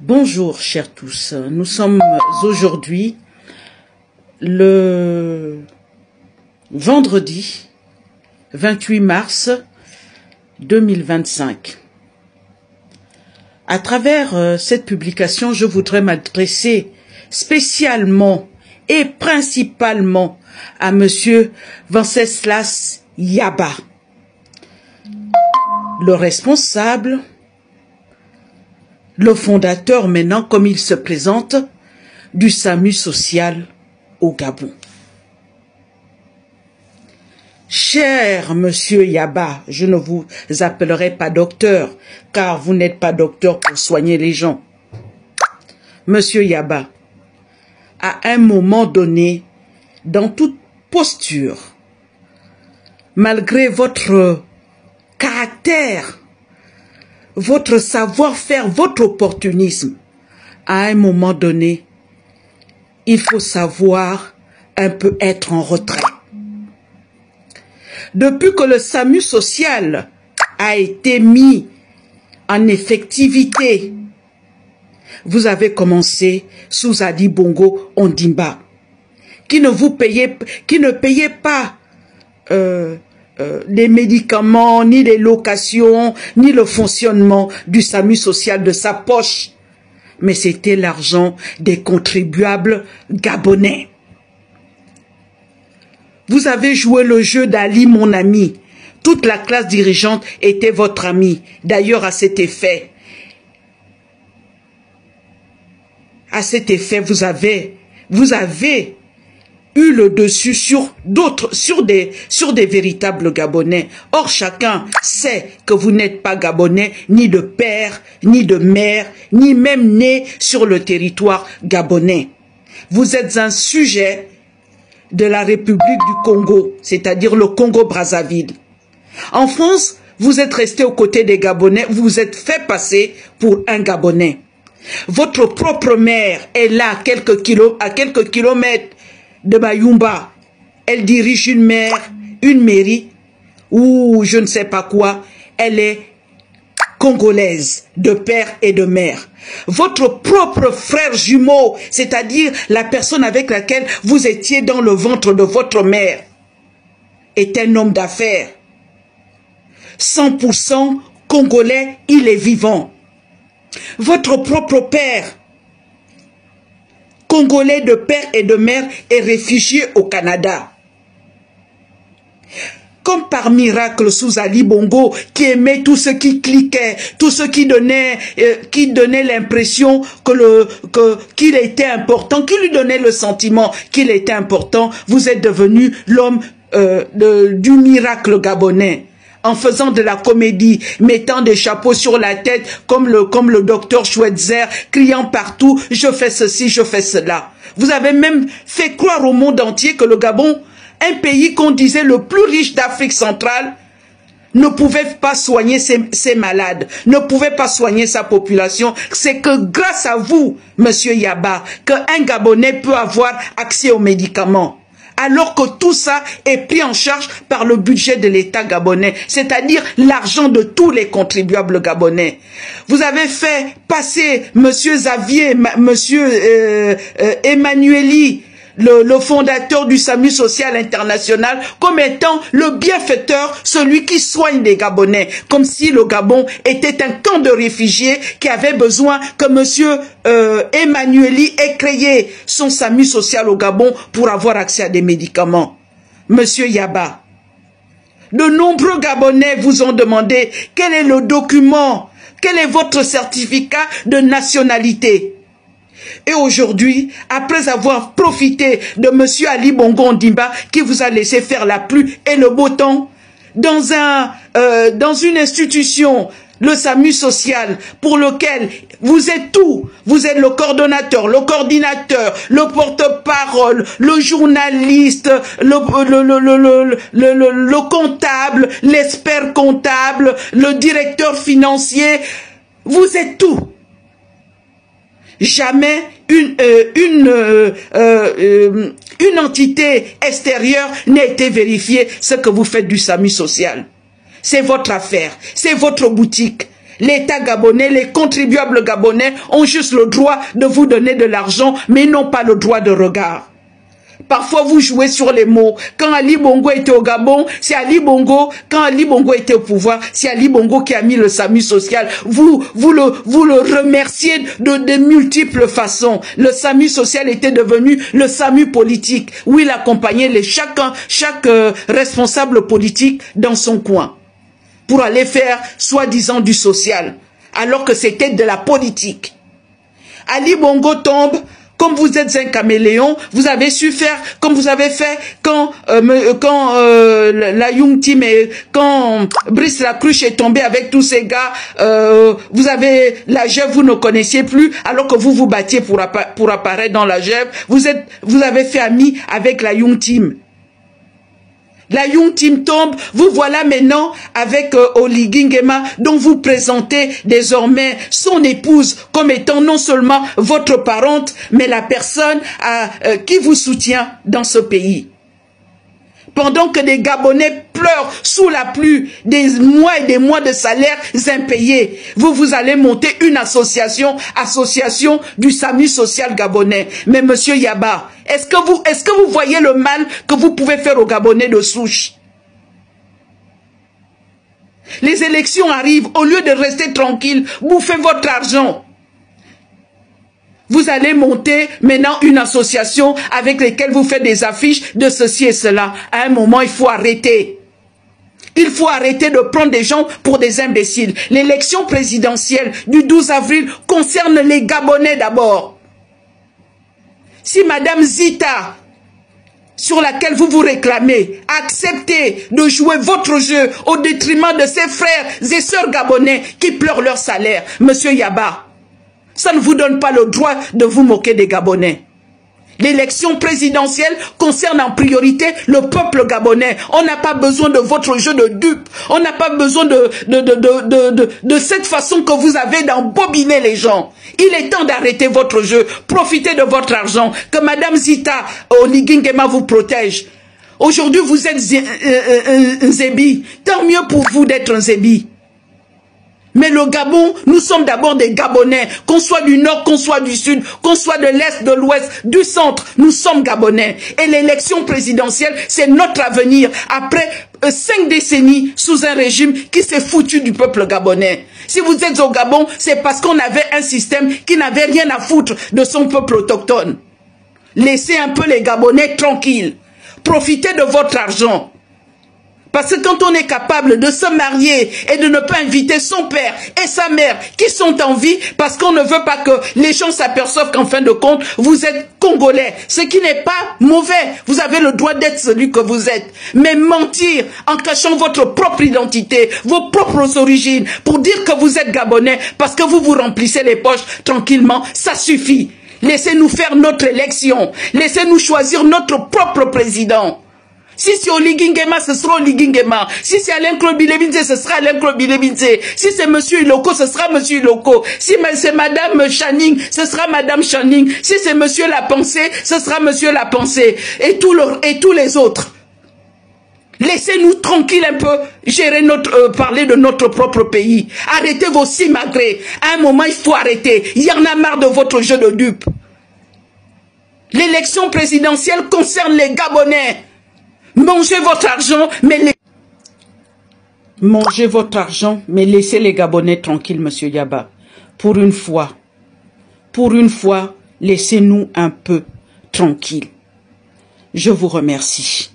Bonjour chers tous, nous sommes aujourd'hui le vendredi 28 mars 2025. À travers cette publication, je voudrais m'adresser spécialement et principalement à Monsieur Venceslas Yaba, le responsable, le fondateur maintenant, comme il se présente, du SAMU social au Gabon. Cher Monsieur Yaba, je ne vous appellerai pas docteur, car vous n'êtes pas docteur pour soigner les gens. Monsieur Yaba, à un moment donné, dans toute posture, malgré votre caractère, votre savoir-faire, votre opportunisme, à un moment donné, il faut savoir un peu être en retrait. Depuis que le SAMU social a été mis en effectivité, vous avez commencé sous Ali Bongo Ondimba, qui ne payait pas les médicaments, ni les locations, ni le fonctionnement du SAMU social de sa poche. Mais c'était l'argent des contribuables gabonais. Vous avez joué le jeu d'Ali, mon ami. Toute la classe dirigeante était votre ami. D'ailleurs, à cet effet, vous avez eu le dessus sur des véritables Gabonais. Or, chacun sait que vous n'êtes pas Gabonais, ni de père, ni de mère, ni même né sur le territoire gabonais. Vous êtes un sujet de la République du Congo, c'est-à-dire le Congo-Brazzaville. En France, vous êtes resté aux côtés des Gabonais, vous vous êtes fait passer pour un Gabonais. Votre propre mère est là à quelques kilomètres de Mayumba. Elle dirige une mairie, ou je ne sais pas quoi. Elle est congolaise, de père et de mère. Votre propre frère jumeau, c'est-à-dire la personne avec laquelle vous étiez dans le ventre de votre mère, est un homme d'affaires. 100% congolais, il est vivant. Votre propre père, congolais de père et de mère, est réfugié au Canada. Comme par miracle sous Ali Bongo, qui aimait tout ce qui cliquait, tout ce qui donnait l'impression qu'il était important, qui lui donnait le sentiment qu'il était important, vous êtes devenu l'homme du miracle gabonais. En faisant de la comédie, mettant des chapeaux sur la tête, comme le docteur Schweitzer, criant partout, je fais ceci, je fais cela. Vous avez même fait croire au monde entier que le Gabon, un pays qu'on disait le plus riche d'Afrique centrale, ne pouvait pas soigner ses malades, ne pouvait pas soigner sa population. C'est que grâce à vous, Monsieur Yaba, qu'un Gabonais peut avoir accès aux médicaments. Alors que tout ça est pris en charge par le budget de l'État gabonais, c'est-à-dire l'argent de tous les contribuables gabonais. Vous avez fait passer Monsieur Xavier, Monsieur Emmanueli, le fondateur du SAMU social international, comme étant le bienfaiteur, celui qui soigne les Gabonais, comme si le Gabon était un camp de réfugiés qui avait besoin que Monsieur Emmanueli ait créé son SAMU social au Gabon pour avoir accès à des médicaments. Monsieur Yaba, de nombreux Gabonais vous ont demandé quel est le document, quel est votre certificat de nationalité. Et aujourd'hui, après avoir profité de Monsieur Ali Bongo Ondimba, qui vous a laissé faire la pluie et le beau temps, dans une institution, le SAMU social, pour lequel vous êtes tout, vous êtes le coordonnateur, le coordinateur, le porte-parole, le journaliste, le comptable, l'expert comptable, le directeur financier, vous êtes tout. Jamais une entité extérieure n'a été vérifiée ce que vous faites du SAMU social. C'est votre affaire, c'est votre boutique. L'État gabonais, les contribuables gabonais ont juste le droit de vous donner de l'argent, mais ils n'ont pas le droit de regard. Parfois, vous jouez sur les mots. Quand Ali Bongo était au Gabon, c'est Ali Bongo. Quand Ali Bongo était au pouvoir, c'est Ali Bongo qui a mis le SAMU social. Vous le remerciez de multiples façons. Le SAMU social était devenu le SAMU politique, où il accompagnait chaque responsable politique dans son coin, pour aller faire, soi-disant, du social, alors que c'était de la politique. Ali Bongo tombe. Comme vous êtes un caméléon, vous avez su faire comme vous avez fait quand la Young Team et quand Brice Lacruche est tombé avec tous ces gars. Vous avez la GEF, vous ne connaissiez plus, alors que vous vous battiez pour apparaître dans la GEF. Vous avez fait ami avec la Young Team. La Young Team tombe, vous voilà maintenant avec Oligui Nguema, dont vous présentez désormais son épouse comme étant non seulement votre parente, mais la personne qui vous soutient dans ce pays. Pendant que des Gabonais pleurent sous la pluie, des mois et des mois de salaires impayés, vous allez monter une association du SAMU social gabonais. Mais monsieur Yaba, est-ce que vous voyez le mal que vous pouvez faire aux Gabonais de souche? Les élections arrivent, au lieu de rester tranquille, bouffez votre argent. Vous allez monter maintenant une association avec laquelle vous faites des affiches de ceci et cela. À un moment, il faut arrêter. Il faut arrêter de prendre des gens pour des imbéciles. L'élection présidentielle du 12 avril concerne les Gabonais d'abord. Si Madame Zita, sur laquelle vous vous réclamez, acceptez de jouer votre jeu au détriment de ses frères et sœurs gabonais qui pleurent leur salaire, Monsieur Yaba, ça ne vous donne pas le droit de vous moquer des Gabonais. L'élection présidentielle concerne en priorité le peuple gabonais. On n'a pas besoin de votre jeu de dupe. On n'a pas besoin de cette façon que vous avez d'embobiner les gens. Il est temps d'arrêter votre jeu. Profitez de votre argent. Que Madame Zita Oligui Nguema vous protège. Aujourd'hui, vous êtes un Zébi. Tant mieux pour vous d'être un Zébi. Mais le Gabon, nous sommes d'abord des Gabonais, qu'on soit du nord, qu'on soit du sud, qu'on soit de l'est, de l'ouest, du centre, nous sommes Gabonais. Et l'élection présidentielle, c'est notre avenir après 5 décennies sous un régime qui s'est foutu du peuple gabonais. Si vous êtes au Gabon, c'est parce qu'on avait un système qui n'avait rien à foutre de son peuple autochtone. Laissez un peu les Gabonais tranquilles. Profitez de votre argent. Parce que quand on est capable de se marier et de ne pas inviter son père et sa mère qui sont en vie, parce qu'on ne veut pas que les gens s'aperçoivent qu'en fin de compte, vous êtes Congolais, ce qui n'est pas mauvais. Vous avez le droit d'être celui que vous êtes. Mais mentir en cachant votre propre identité, vos propres origines, pour dire que vous êtes Gabonais, parce que vous vous remplissez les poches tranquillement, ça suffit. Laissez-nous faire notre élection. Laissez-nous choisir notre propre président. Si c'est Oligui Nguema, ce sera Oligui Nguema. Si c'est Alain Claude Bilebinze, ce sera Alain Claude Bilebinze. Si c'est Monsieur Iloko, ce sera Monsieur Iloko. Si c'est Madame Channing, ce sera Madame Channing. Si c'est Monsieur La Pensée, ce sera Monsieur La Pensée. Et tous les autres. Laissez-nous tranquilles un peu, gérer parler de notre propre pays. Arrêtez vos simagrées. À un moment, il faut arrêter. Il y en a marre de votre jeu de dupes. L'élection présidentielle concerne les Gabonais. Mangez votre argent, mais laissez les Gabonais tranquilles, Monsieur Yaba. Pour une fois, laissez-nous un peu tranquilles. Je vous remercie.